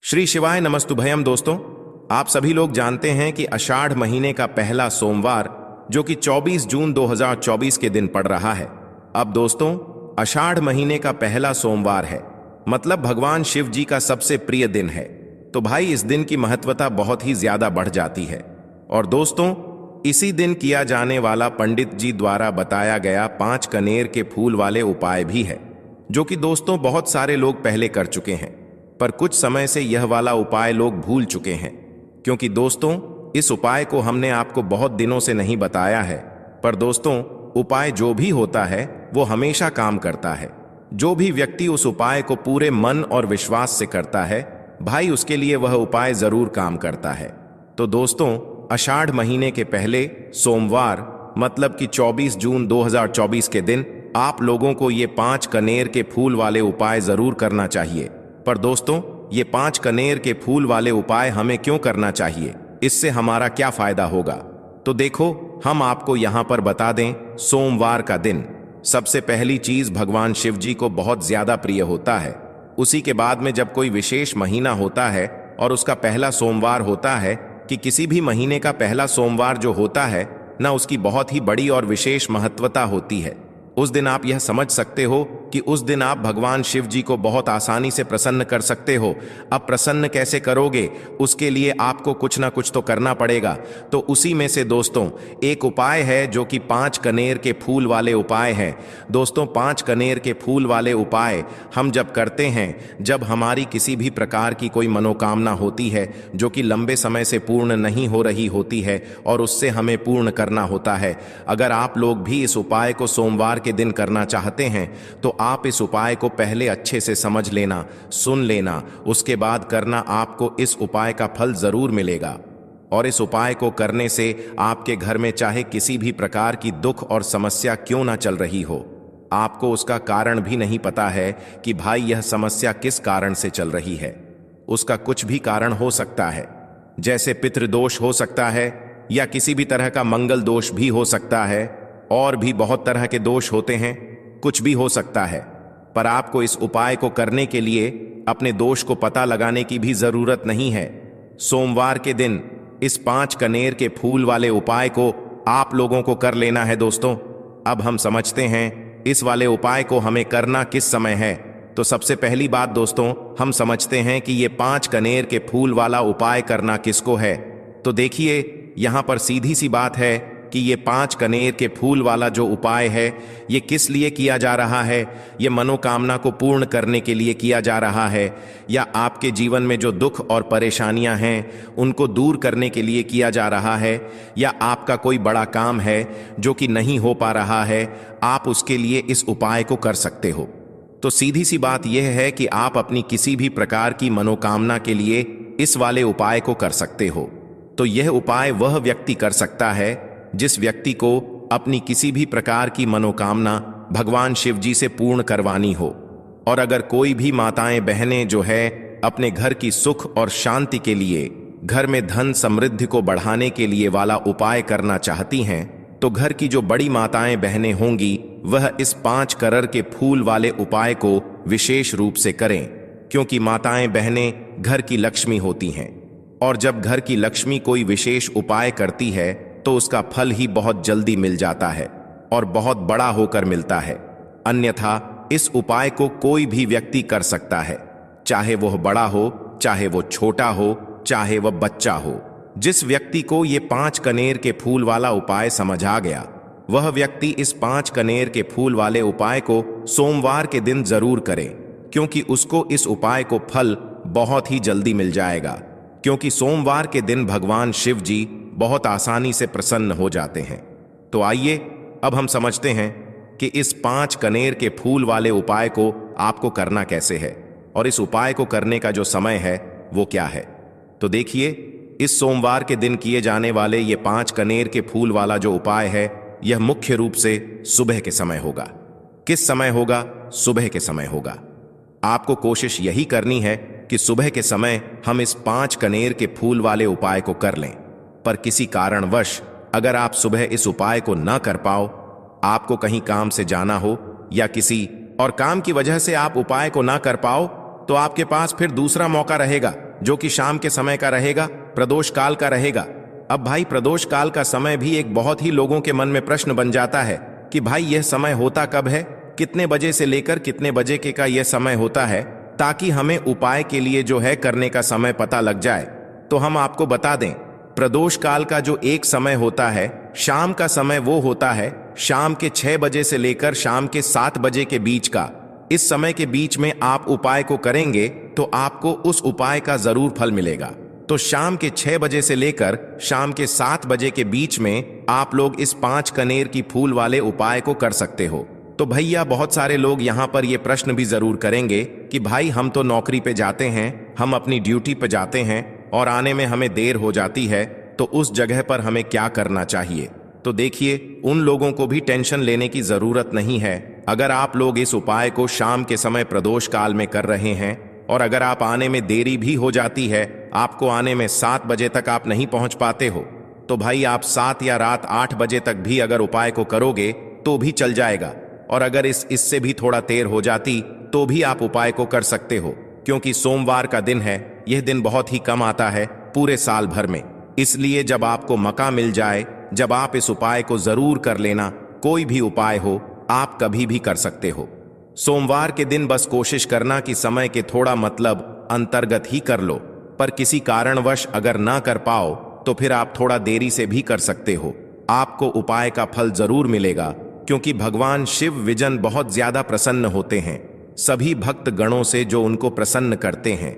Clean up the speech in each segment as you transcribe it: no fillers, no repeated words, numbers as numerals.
श्री शिवाय नमस्तुभयम। दोस्तों, आप सभी लोग जानते हैं कि आषाढ़ महीने का पहला सोमवार जो कि 24 जून 2024 के दिन पड़ रहा है। अब दोस्तों, आषाढ़ महीने का पहला सोमवार है, मतलब भगवान शिव जी का सबसे प्रिय दिन है। तो भाई, इस दिन की महत्वता बहुत ही ज्यादा बढ़ जाती है। और दोस्तों, इसी दिन किया जाने वाला पंडित जी द्वारा बताया गया 5 कनेर के फूल वाले उपाय भी है, जो कि दोस्तों बहुत सारे लोग पहले कर चुके हैं, पर कुछ समय से यह वाला उपाय लोग भूल चुके हैं। क्योंकि दोस्तों, इस उपाय को हमने आपको बहुत दिनों से नहीं बताया है। पर दोस्तों, उपाय जो भी होता है वो हमेशा काम करता है। जो भी व्यक्ति उस उपाय को पूरे मन और विश्वास से करता है, भाई, उसके लिए वह उपाय जरूर काम करता है। तो दोस्तों, आषाढ़ महीने के पहले सोमवार मतलब कि 24 जून 2024 के दिन आप लोगों को ये 5 कनेर के फूल वाले उपाय जरूर करना चाहिए। पर दोस्तों, ये 5 कनेर के फूल वाले उपाय हमें क्यों करना चाहिए, इससे हमारा क्या फायदा होगा, तो देखो, हम आपको यहां पर बता दें। सोमवार का दिन सबसे पहली चीज भगवान शिव जी को बहुत ज्यादा प्रिय होता है। उसी के बाद में जब कोई विशेष महीना होता है और उसका पहला सोमवार होता है, कि किसी भी महीने का पहला सोमवार जो होता है ना, उसकी बहुत ही बड़ी और विशेष महत्वता होती है। उस दिन आप यह समझ सकते हो कि उस दिन आप भगवान शिव जी को बहुत आसानी से प्रसन्न कर सकते हो। अब प्रसन्न कैसे करोगे, उसके लिए आपको कुछ ना कुछ तो करना पड़ेगा। तो उसी में से दोस्तों एक उपाय है जो कि 5 कनेर के फूल वाले उपाय हैं। दोस्तों, 5 कनेर के फूल वाले उपाय हम जब करते हैं, जब हमारी किसी भी प्रकार की कोई मनोकामना होती है जो कि लंबे समय से पूर्ण नहीं हो रही होती है और उससे हमें पूर्ण करना होता है। अगर आप लोग भी इस उपाय को सोमवार के दिन करना चाहते हैं तो आप इस उपाय को पहले अच्छे से समझ लेना, सुन लेना, उसके बाद करना। आपको इस उपाय का फल जरूर मिलेगा। और इस उपाय को करने से आपके घर में चाहे किसी भी प्रकार की दुख और समस्या क्यों ना चल रही हो, आपको उसका कारण भी नहीं पता है कि भाई यह समस्या किस कारण से चल रही है। उसका कुछ भी कारण हो सकता है, जैसे पितृदोष हो सकता है या किसी भी तरह का मंगल दोष भी हो सकता है, और भी बहुत तरह के दोष होते हैं, कुछ भी हो सकता है। पर आपको इस उपाय को करने के लिए अपने दोष को पता लगाने की भी जरूरत नहीं है। सोमवार के दिन इस 5 कनेर के फूल वाले उपाय को आप लोगों को कर लेना है। दोस्तों, अब हम समझते हैं इस वाले उपाय को हमें करना किस समय है। तो सबसे पहली बात दोस्तों, हम समझते हैं कि ये 5 कनेर के फूल वाला उपाय करना किसको है। तो देखिए, यहां पर सीधी सी बात है कि ये 5 कनेर के फूल वाला जो उपाय है, ये किस लिए किया जा रहा है। ये मनोकामना को पूर्ण करने के लिए किया जा रहा है, या आपके जीवन में जो दुख और परेशानियां हैं उनको दूर करने के लिए किया जा रहा है, या आपका कोई बड़ा काम है जो कि नहीं हो पा रहा है, आप उसके लिए इस उपाय को कर सकते हो। तो सीधी सी बात यह है कि आप अपनी किसी भी प्रकार की मनोकामना के लिए इस वाले उपाय को कर सकते हो। तो यह उपाय वह व्यक्ति कर सकता है जिस व्यक्ति को अपनी किसी भी प्रकार की मनोकामना भगवान शिव जी से पूर्ण करवानी हो। और अगर कोई भी माताएं बहनें जो है अपने घर की सुख और शांति के लिए, घर में धन समृद्धि को बढ़ाने के लिए वाला उपाय करना चाहती हैं, तो घर की जो बड़ी माताएं बहनें होंगी वह इस 5 कनेर के फूल वाले उपाय को विशेष रूप से करें। क्योंकि माताएं बहनें घर की लक्ष्मी होती हैं, और जब घर की लक्ष्मी कोई विशेष उपाय करती है तो उसका फल ही बहुत जल्दी मिल जाता है और बहुत बड़ा होकर मिलता है। अन्यथा इस उपाय को कोई भी व्यक्ति कर सकता है, चाहे वह बड़ा हो, चाहे वो छोटा हो, चाहे वह बच्चा हो। जिस व्यक्ति को ये 5 कनेर के फूल वाला उपाय समझ आ गया, वह व्यक्ति इस 5 कनेर के फूल वाले उपाय को सोमवार के दिन जरूर करे, क्योंकि उसको इस उपाय को फल बहुत ही जल्दी मिल जाएगा। क्योंकि सोमवार के दिन भगवान शिव जी बहुत आसानी से प्रसन्न हो जाते हैं। तो आइए अब हम समझते हैं कि इस 5 कनेर के फूल वाले उपाय को आपको करना कैसे है, और इस उपाय को करने का जो समय है वो क्या है। तो देखिए, इस सोमवार के दिन किए जाने वाले ये 5 कनेर के फूल वाला जो उपाय है, यह मुख्य रूप से सुबह के समय होगा। किस समय होगा? सुबह के समय होगा। आपको कोशिश यही करनी है कि सुबह के समय हम इस 5 कनेर के फूल वाले उपाय को कर लें। पर किसी कारणवश अगर आप सुबह इस उपाय को ना कर पाओ, आपको कहीं काम से जाना हो या किसी और काम की वजह से आप उपाय को ना कर पाओ, तो आपके पास फिर दूसरा मौका रहेगा जो कि शाम के समय का रहेगा, प्रदोष काल का रहेगा। अब भाई प्रदोष काल का समय भी एक बहुत ही लोगों के मन में प्रश्न बन जाता है कि भाई यह समय होता कब है, कितने बजे से लेकर कितने बजे के का यह समय होता है, ताकि हमें उपाय के लिए जो है करने का समय पता लग जाए। तो हम आपको बता दें, प्रदोष काल का जो एक समय होता है, शाम का समय, वो होता है शाम के 6 बजे से लेकर शाम के 7 बजे के बीच का। इस समय के बीच में आप उपाय को करेंगे तो आपको उस उपाय का जरूर फल मिलेगा। तो शाम के 6 बजे से लेकर शाम के 7 बजे के बीच में आप लोग इस 5 कनेर की फूल वाले उपाय को कर सकते हो। तो भैया बहुत सारे लोग यहाँ पर ये प्रश्न भी जरूर करेंगे कि भाई हम तो नौकरी पे जाते हैं, हम अपनी ड्यूटी पे जाते हैं और आने में हमें देर हो जाती है, तो उस जगह पर हमें क्या करना चाहिए। तो देखिए, उन लोगों को भी टेंशन लेने की जरूरत नहीं है। अगर आप लोग इस उपाय को शाम के समय प्रदोष काल में कर रहे हैं और अगर आप आने में देरी भी हो जाती है, आपको आने में 7 बजे तक आप नहीं पहुंच पाते हो, तो भाई आप 7 या रात 8 बजे तक भी अगर उपाय को करोगे तो भी चल जाएगा। और अगर इससे भी थोड़ा देर हो जाती तो भी आप उपाय को कर सकते हो, क्योंकि सोमवार का दिन है। यह दिन बहुत ही कम आता है पूरे साल भर में, इसलिए जब आपको मौका मिल जाए, जब आप इस उपाय को जरूर कर लेना। कोई भी उपाय हो, आप कभी भी कर सकते हो। सोमवार के दिन बस कोशिश करना कि समय के थोड़ा मतलब अंतर्गत ही कर लो, पर किसी कारणवश अगर ना कर पाओ तो फिर आप थोड़ा देरी से भी कर सकते हो। आपको उपाय का फल जरूर मिलेगा, क्योंकि भगवान शिव विजन बहुत ज्यादा प्रसन्न होते हैं सभी भक्त गणों से जो उनको प्रसन्न करते हैं।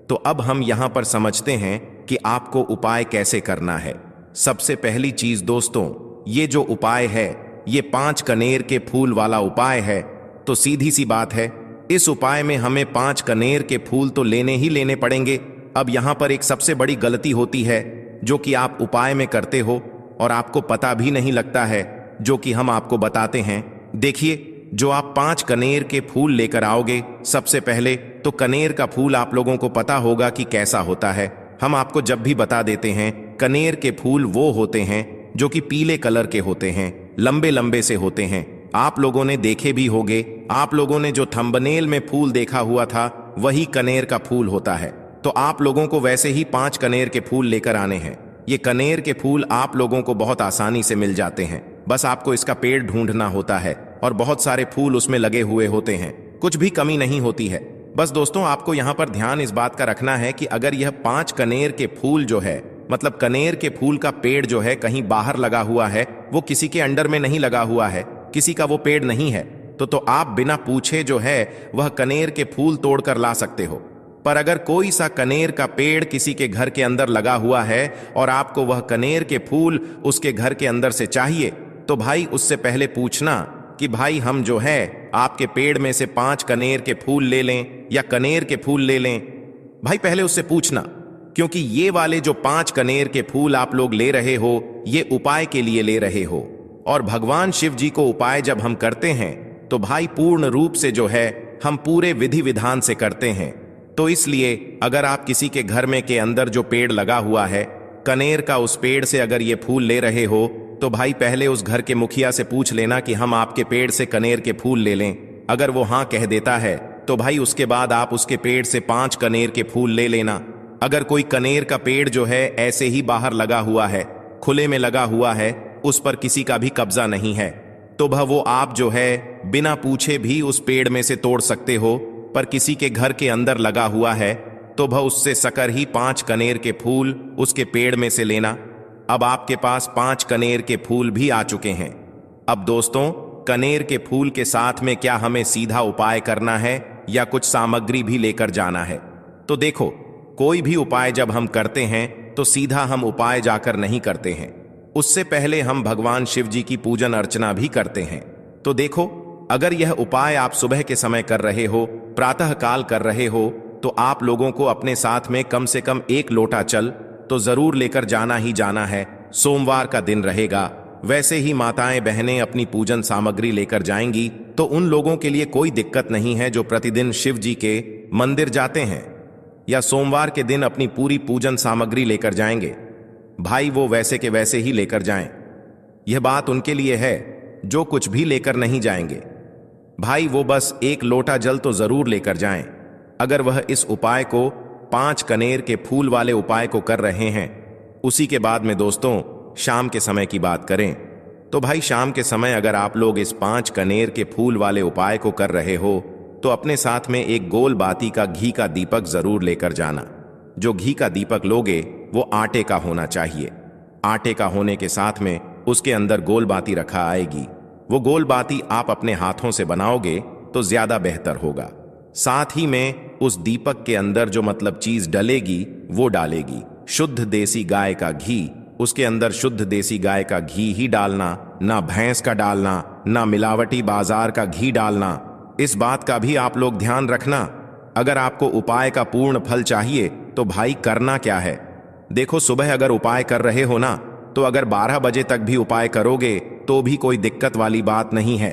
तो अब हम यहाँ पर समझते हैं कि आपको उपाय कैसे करना है। सबसे पहली चीज दोस्तों, ये जो उपाय है ये 5 कनेर के फूल वाला उपाय है। तो सीधी सी बात है, इस उपाय में हमें 5 कनेर के फूल तो लेने ही लेने पड़ेंगे। अब यहाँ पर एक सबसे बड़ी गलती होती है जो कि आप उपाय में करते हो और आपको पता भी नहीं लगता है, जो कि हम आपको बताते हैं। देखिए, जो आप 5 कनेर के फूल लेकर आओगे, सबसे पहले तो कनेर का फूल आप लोगों को पता होगा कि कैसा होता है। हम आपको जब भी बता देते हैं, कनेर के फूल वो होते हैं जो कि पीले कलर के होते हैं, लंबे लंबे से होते हैं। आप लोगों ने देखे भी होंगे, आप लोगों ने जो थंबनेल में फूल देखा हुआ था वही कनेर का फूल होता है। तो आप लोगों को वैसे ही 5 कनेर के फूल लेकर आने हैं। ये कनेर के फूल आप लोगों को बहुत आसानी से मिल जाते हैं, बस आपको इसका पेड़ ढूंढना होता है और बहुत सारे फूल उसमें लगे हुए होते हैं, कुछ भी कमी नहीं होती है। बस दोस्तों, आपको यहाँ पर ध्यान इस बात का रखना है कि अगर यह 5 कनेर के फूल जो है, मतलब कनेर के फूल का पेड़ जो है कहीं बाहर लगा हुआ है, वो किसी के अंडर में नहीं लगा हुआ है, किसी का वो पेड़ नहीं है, तो आप बिना पूछे जो है वह कनेर के फूल तोड़कर ला सकते हो। पर अगर कोई सा कनेर का पेड़ किसी के घर के अंदर लगा हुआ है और आपको वह कनेर के फूल उसके घर के अंदर से चाहिए, तो भाई उससे पहले पूछना कि भाई हम जो है आपके पेड़ में से 5 कनेर के फूल ले लें या कनेर के फूल ले लें। भाई पहले उससे पूछना, क्योंकि ये वाले जो 5 कनेर के फूल आप लोग ले रहे हो, ये उपाय के लिए ले रहे हो। और भगवान शिव जी को उपाय जब हम करते हैं तो भाई पूर्ण रूप से जो है हम पूरे विधि विधान से करते हैं। तो इसलिए अगर आप किसी के घर में के अंदर जो पेड़ लगा हुआ है कनेर का, उस पेड़ से अगर ये फूल ले रहे हो, तो भाई पहले उस घर के मुखिया से पूछ लेना कि हम आपके पेड़ से कनेर के फूल ले लें। अगर वो हाँ कह देता है तो भाई उसके बाद आप उसके पेड़ से 5 कनेर के फूल ले लेना। अगर कोई कनेर का पेड़ जो है ऐसे ही बाहर लगा हुआ है, खुले में लगा हुआ है, उस पर किसी का भी कब्जा नहीं है, तो वह वो आप जो है बिना पूछे भी उस पेड़ में से तोड़ सकते हो। पर किसी के घर के अंदर लगा हुआ है तो वह उससे सकर ही 5 कनेर के फूल उसके पेड़ में से लेना। अब आपके पास 5 कनेर के फूल भी आ चुके हैं। अब दोस्तों, कनेर के फूल के साथ में क्या हमें सीधा उपाय करना है या कुछ सामग्री भी लेकर जाना है? तो देखो, कोई भी उपाय जब हम करते हैं तो सीधा हम उपाय जाकर नहीं करते हैं, उससे पहले हम भगवान शिव जी की पूजन अर्चना भी करते हैं। तो देखो, अगर यह उपाय आप सुबह के समय कर रहे हो, प्रातः काल कर रहे हो, तो आप लोगों को अपने साथ में कम से कम 1 लोटा जल तो जरूर लेकर जाना ही जाना है। सोमवार का दिन रहेगा, वैसे ही माताएं बहनें अपनी पूजन सामग्री लेकर जाएंगी, तो उन लोगों के लिए कोई दिक्कत नहीं है जो प्रतिदिन शिव जी के मंदिर जाते हैं या सोमवार के दिन अपनी पूरी पूजन सामग्री लेकर जाएंगे। भाई वो वैसे के वैसे ही लेकर जाएं। यह बात उनके लिए है जो कुछ भी लेकर नहीं जाएंगे। भाई वो बस 1 लोटा जल तो जरूर लेकर जाएं। अगर वह इस उपाय को 5 कनेर के फूल वाले उपाय को कर रहे हैं। उसी के बाद में दोस्तों शाम के समय की बात करें तो भाई शाम के समय अगर आप लोग इस 5 कनेर के फूल वाले उपाय को कर रहे हो तो अपने साथ में एक गोल बाती का घी का दीपक जरूर लेकर जाना। जो घी का दीपक लोगे वो आटे का होना चाहिए। आटे का होने के साथ में उसके अंदर गोल बाती रखा आएगी। वो गोल बाती आप अपने हाथों से बनाओगे तो ज्यादा बेहतर होगा। साथ ही में उस दीपक के अंदर जो मतलब चीज डलेगी वो डालेगी शुद्ध देसी गाय का घी। उसके अंदर शुद्ध देसी गाय का घी ही डालना, ना भैंस का डालना, ना मिलावटी बाजार का घी डालना। इस बात का भी आप लोग ध्यान रखना। अगर आपको उपाय का पूर्ण फल चाहिए तो भाई करना क्या है, देखो सुबह अगर उपाय कर रहे हो ना तो अगर 12 बजे तक भी उपाय करोगे तो भी कोई दिक्कत वाली बात नहीं है,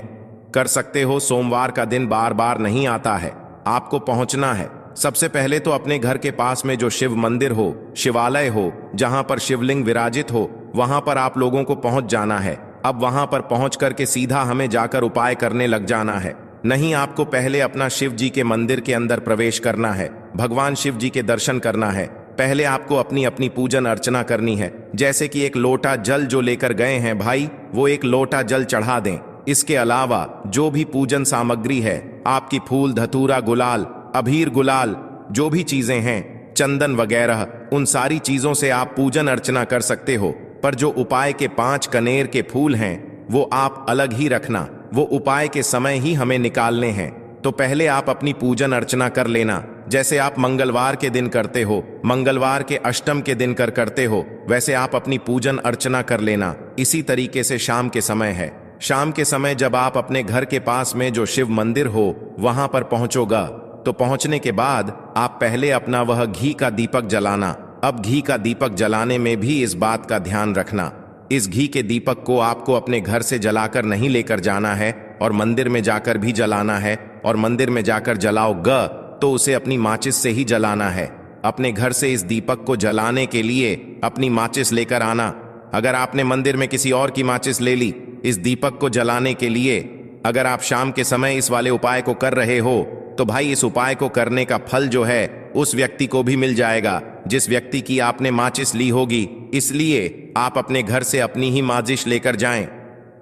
कर सकते हो। सोमवार का दिन बार बार नहीं आता है, आपको पहुंचना है। सबसे पहले तो अपने घर के पास में जो शिव मंदिर हो, शिवालय हो, जहां पर शिवलिंग विराजित हो, वहां पर आप लोगों को पहुंच जाना है। अब वहां पर पहुंच करके सीधा हमें जाकर उपाय करने लग जाना है। नहीं, आपको पहले अपना शिव जी के मंदिर के अंदर प्रवेश करना है, भगवान शिव जी के दर्शन करना है। पहले आपको अपनी अपनी पूजन अर्चना करनी है। जैसे कि एक लोटा जल जो लेकर गए हैं भाई, वो एक लोटा जल चढ़ा दें। इसके अलावा जो भी पूजन सामग्री है, आपकी फूल, धतूरा, गुलाल, अबीर, गुलाल, जो भी चीजें हैं, चंदन वगैरह, उन सारी चीजों से आप पूजन अर्चना कर सकते हो। पर जो उपाय के 5 कनेर के फूल हैं वो आप अलग ही रखना, वो उपाय के समय ही हमें निकालने हैं। तो पहले आप अपनी पूजन अर्चना कर लेना। जैसे आप मंगलवार के दिन करते हो, मंगलवार के अष्टम के दिन करते हो, वैसे आप अपनी पूजन अर्चना कर लेना। इसी तरीके से शाम के समय है। शाम के समय जब आप अपने घर के पास में जो शिव मंदिर हो वहां पर पहुंचोगा तो पहुंचने के बाद आप पहले अपना वह घी का दीपक जलाना। अब घी का दीपक जलाने में भी इस बात का ध्यान रखना, इस घी के दीपक को आपको अपने घर से जलाकर नहीं लेकर जाना है और मंदिर में जाकर भी जलाना है। और मंदिर में जाकर जलाओगे तो उसे अपनी माचिस से ही जलाना है। अपने घर से इस दीपक को जलाने के लिए अपनी माचिस लेकर आना। अगर आपने मंदिर में किसी और की माचिस ले ली इस दीपक को जलाने के लिए, अगर आप शाम के समय इस वाले उपाय को कर रहे हो तो भाई इस उपाय को करने का फल जो है उस व्यक्ति को भी मिल जाएगा जिस व्यक्ति की आपने माचिस ली होगी। इसलिए आप अपने घर से अपनी ही माचिस लेकर जाएं।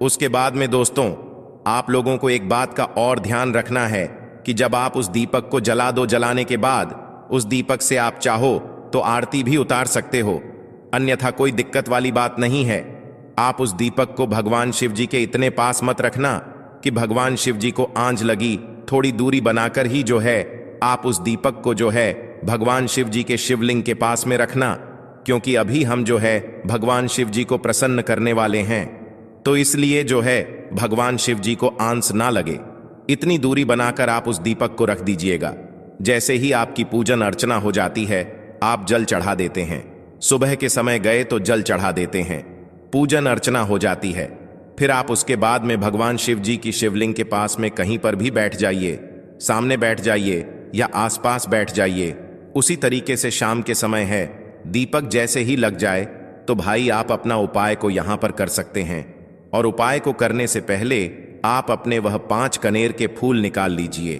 उसके बाद में दोस्तों आप लोगों को एक बात का और ध्यान रखना है कि जब आप उस दीपक को जला दो, जलाने के बाद उस दीपक से आप चाहो तो आरती भी उतार सकते हो, अन्यथा कोई दिक्कत वाली बात नहीं है। आप उस दीपक को भगवान शिव जी के इतने पास मत रखना कि भगवान शिव जी को आंच लगी, थोड़ी दूरी बनाकर ही जो है आप उस दीपक को जो है भगवान शिव जी के शिवलिंग के पास में रखना, क्योंकि अभी हम जो है भगवान शिव जी को प्रसन्न करने वाले हैं। तो इसलिए जो है भगवान शिव जी को आंच ना लगे, इतनी दूरी बनाकर आप उस दीपक को रख दीजिएगा। जैसे ही आपकी पूजन अर्चना हो जाती है आप जल चढ़ा देते हैं। सुबह के समय गए तो जल चढ़ा देते हैं, पूजन अर्चना हो जाती है। फिर आप उसके बाद में भगवान शिव जी की शिवलिंग के पास में कहीं पर भी बैठ जाइए, सामने बैठ जाइए या आसपास बैठ जाइए। उसी तरीके से शाम के समय है, दीपक जैसे ही लग जाए तो भाई आप अपना उपाय को यहां पर कर सकते हैं। और उपाय को करने से पहले आप अपने वह 5 कनेर के फूल निकाल लीजिए,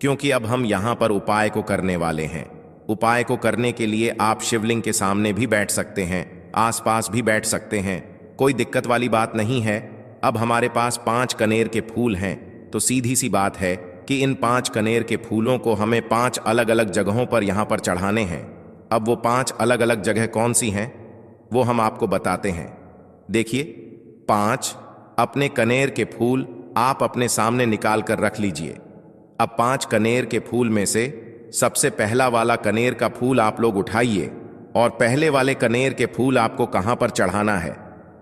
क्योंकि अब हम यहां पर उपाय को करने वाले हैं। उपाय को करने के लिए आप शिवलिंग के सामने भी बैठ सकते हैं, आसपास भी बैठ सकते हैं, कोई दिक्कत वाली बात नहीं है। अब हमारे पास 5 कनेर के फूल हैं तो सीधी सी बात है कि इन 5 कनेर के फूलों को हमें 5 अलग अलग जगहों पर यहां पर चढ़ाने हैं। अब वो 5 अलग अलग जगह कौन सी हैं वो हम आपको बताते हैं। देखिए, 5 अपने कनेर के फूल आप अपने सामने निकाल कर रख लीजिए। अब 5 कनेर के फूल में से सबसे पहला वाला कनेर का फूल आप लोग उठाइए और पहले वाले कनेर के फूल आपको कहां पर चढ़ाना है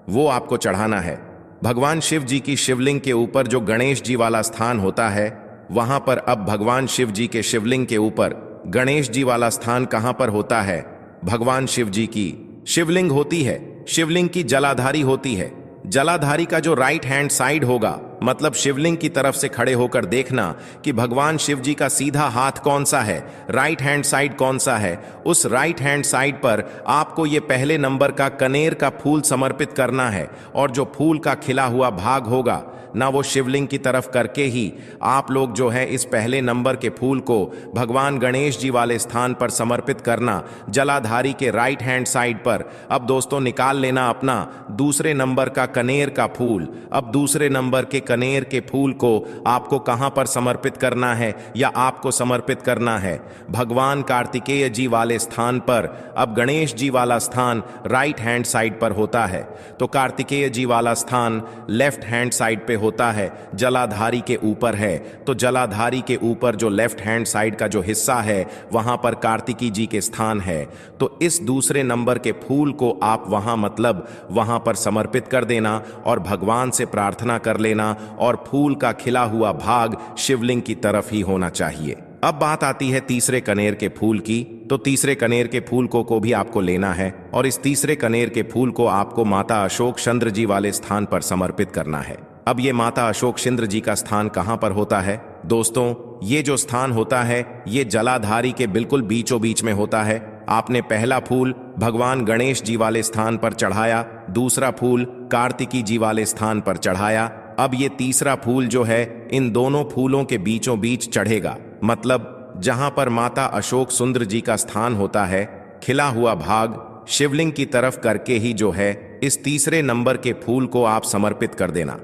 वो आपको चढ़ाना है भगवान शिव जी की शिवलिंग के ऊपर जो गणेश जी वाला स्थान होता है वहां पर। अब भगवान शिव जी के शिवलिंग के ऊपर गणेश जी वाला स्थान कहां पर होता है? भगवान शिव जी की शिवलिंग होती है, शिवलिंग की जलाधारी होती है। जलाधारी का जो राइट हैंड साइड होगा मतलब शिवलिंग की तरफ से खड़े होकर देखना कि भगवान शिव जी का सीधा हाथ कौन सा है, राइट हैंड साइड कौन सा है। उस राइट हैंड साइड पर आपको ये पहले नंबर का कनेर का फूल समर्पित करना है, और जो फूल का खिला हुआ भाग होगा ना, वो शिवलिंग की तरफ करके ही आप लोग जो है इस पहले नंबर के फूल को भगवान गणेश जी वाले स्थान पर समर्पित करना, जलाधारी के राइट हैंड साइड पर। अब दोस्तों निकाल लेना अपना दूसरे नंबर का कनेर का फूल। अब दूसरे नंबर के कनेर के फूल को आपको कहां पर समर्पित करना है, या आपको समर्पित करना है भगवान कार्तिकेय जी वाले स्थान पर। अब गणेश जी वाला स्थान राइट हैंड साइड पर होता है, तो कार्तिकेय जी वाला स्थान लेफ्ट हैंड साइड पे होता है, जलाधारी के ऊपर है। तो जलाधारी के ऊपर जो लेफ्ट हैंड साइड का जो हिस्सा है वहां पर कार्तिकी जी के स्थान है। तो इस दूसरे नंबर के फूल को आप वहां मतलब वहां पर समर्पित कर देना और भगवान से प्रार्थना कर लेना, और फूल का खिला हुआ भाग शिवलिंग की तरफ ही होना चाहिए। अब बात आती है तीसरे कनेर के फूल की। तो तीसरे कनेर के फूल को भी आपको लेना है, और इस तीसरे कनेर के फूल को आपको माता अशोक चंद्र जी वाले स्थान पर समर्पित करना है। अब ये माता अशोक चंद्र जी का स्थान कहां पर होता है दोस्तों? ये जो स्थान होता है ये जलाधारी के बिल्कुल बीचों बीच में होता है। आपने पहला फूल भगवान गणेश जी वाले स्थान पर चढ़ाया, दूसरा फूल कार्तिकी जी वाले स्थान पर चढ़ाया। अब ये तीसरा फूल जो है इन दोनों फूलों के बीचों बीच चढ़ेगा, मतलब जहां पर माता अशोक सुंदर जी का स्थान होता है, खिला हुआ भाग शिवलिंग की तरफ करके ही जो है इस तीसरे नंबर के फूल को आप समर्पित कर देना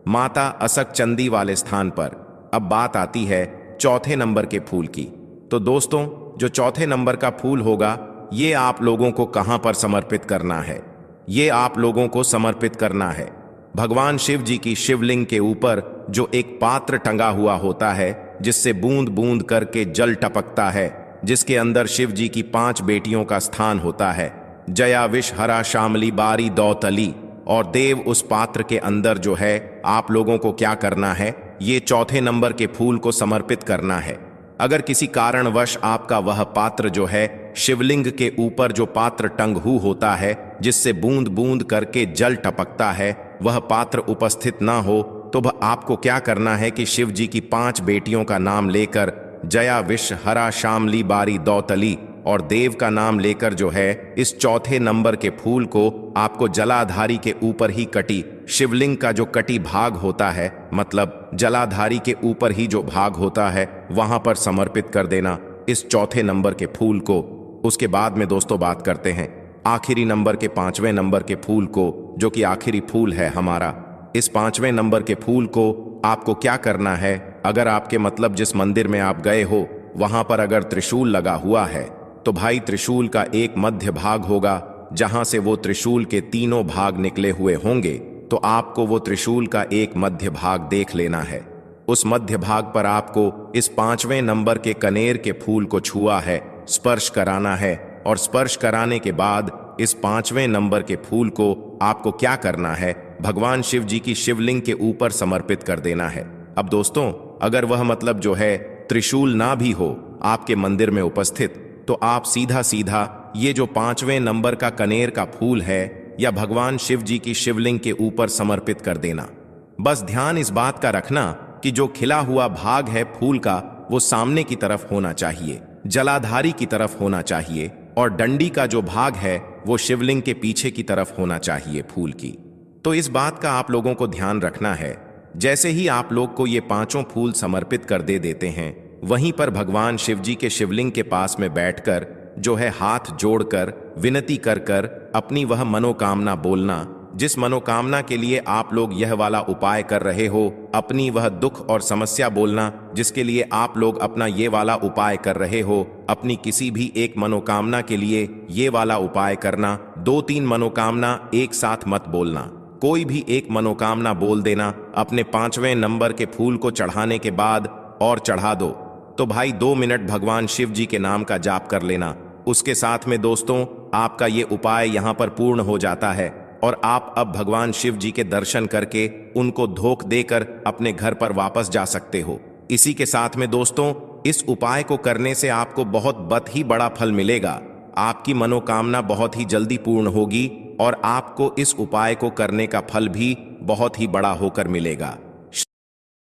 माता असक चंदी वाले स्थान पर। अब बात आती है चौथे नंबर के फूल की। तो दोस्तों जो चौथे नंबर का फूल होगा ये आप लोगों को कहां पर समर्पित करना है? ये आप लोगों को समर्पित करना है भगवान शिव जी की शिवलिंग के ऊपर जो एक पात्र टंगा हुआ होता है, जिससे बूंद बूंद करके जल टपकता है, जिसके अंदर शिव जी की 5 बेटियों का स्थान होता है, जया विष हरा शामली बारी दौतली। और देव उस पात्र के अंदर जो है आप लोगों को क्या करना है, ये चौथे नंबर के फूल को समर्पित करना है। अगर किसी कारणवश आपका वह पात्र जो है शिवलिंग के ऊपर जो पात्र टंगू होता है, जिससे बूंद बूंद करके जल टपकता है, वह पात्र उपस्थित ना हो, तो आपको क्या करना है कि शिव जी की 5 बेटियों का नाम लेकर जया विष हरा शामली बारी दौतली और देव का नाम लेकर जो है इस चौथे नंबर के फूल को आपको जलाधारी के ऊपर ही कटी शिवलिंग का जो कटी भाग होता है, मतलब जलाधारी के ऊपर ही जो भाग होता है, वहां पर समर्पित कर देना इस चौथे नंबर के फूल को। उसके बाद में दोस्तों बात करते हैं आखिरी नंबर के 5वें नंबर के फूल को, जो कि आखिरी फूल है हमारा। इस 5वें नंबर के फूल को आपको क्या करना है, अगर आपके मतलब जिस मंदिर में आप गए हो वहां पर अगर त्रिशूल लगा हुआ है, तो भाई त्रिशूल का एक मध्य भाग होगा, जहां से वो त्रिशूल के 3 भाग निकले हुए होंगे। तो आपको वो त्रिशूल का एक मध्य भाग देख लेना है। उस मध्य भाग पर आपको इस 5वें नंबर के कनेर के फूल को छुआ है, स्पर्श कराना है, और स्पर्श कराने के बाद इस 5वें नंबर के फूल को आपको क्या करना है, भगवान शिव जी की शिवलिंग के ऊपर समर्पित कर देना है। अब दोस्तों अगर वह मतलब जो है त्रिशूल ना भी हो आपके मंदिर में उपस्थित, तो आप सीधा सीधा ये जो 5वें नंबर का कनेर का फूल है या भगवान शिव जी की शिवलिंग के ऊपर समर्पित कर देना। बस ध्यान इस बात का रखना कि जो खिला हुआ भाग है फूल का वो सामने की तरफ होना चाहिए, जलाधारी की तरफ होना चाहिए, और डंडी का जो भाग है वो शिवलिंग के पीछे की तरफ होना चाहिए फूल की। तो इस बात का आप लोगों को ध्यान रखना है। जैसे ही आप लोग को ये 5 फूल समर्पित कर देते हैं, वहीं पर भगवान शिव जी के शिवलिंग के पास में बैठकर जो है हाथ जोड़कर विनती कर कर अपनी वह मनोकामना बोलना, जिस मनोकामना के लिए आप लोग यह वाला उपाय कर रहे हो, अपनी वह दुख और समस्या बोलना जिसके लिए आप लोग अपना ये वाला उपाय कर रहे हो। अपनी किसी भी एक मनोकामना के लिए ये वाला उपाय करना, 2-3 मनोकामना एक साथ मत बोलना, कोई भी एक मनोकामना बोल देना। अपने 5वें नंबर के फूल को चढ़ाने के बाद और चढ़ा दो, तो भाई 2 मिनट भगवान शिव जी के नाम का जाप कर लेना। उसके साथ में दोस्तों आपका ये उपाय यहाँ पर पूर्ण हो जाता है, और आप अब भगवान शिव जी के दर्शन करके उनको धोख देकर अपने घर पर वापस जा सकते हो। इसी के साथ में दोस्तों इस उपाय को करने से आपको बहुत ही बड़ा फल मिलेगा। आपकी मनोकामना बहुत ही जल्दी पूर्ण होगी, और आपको इस उपाय को करने का फल भी बहुत ही बड़ा होकर मिलेगा।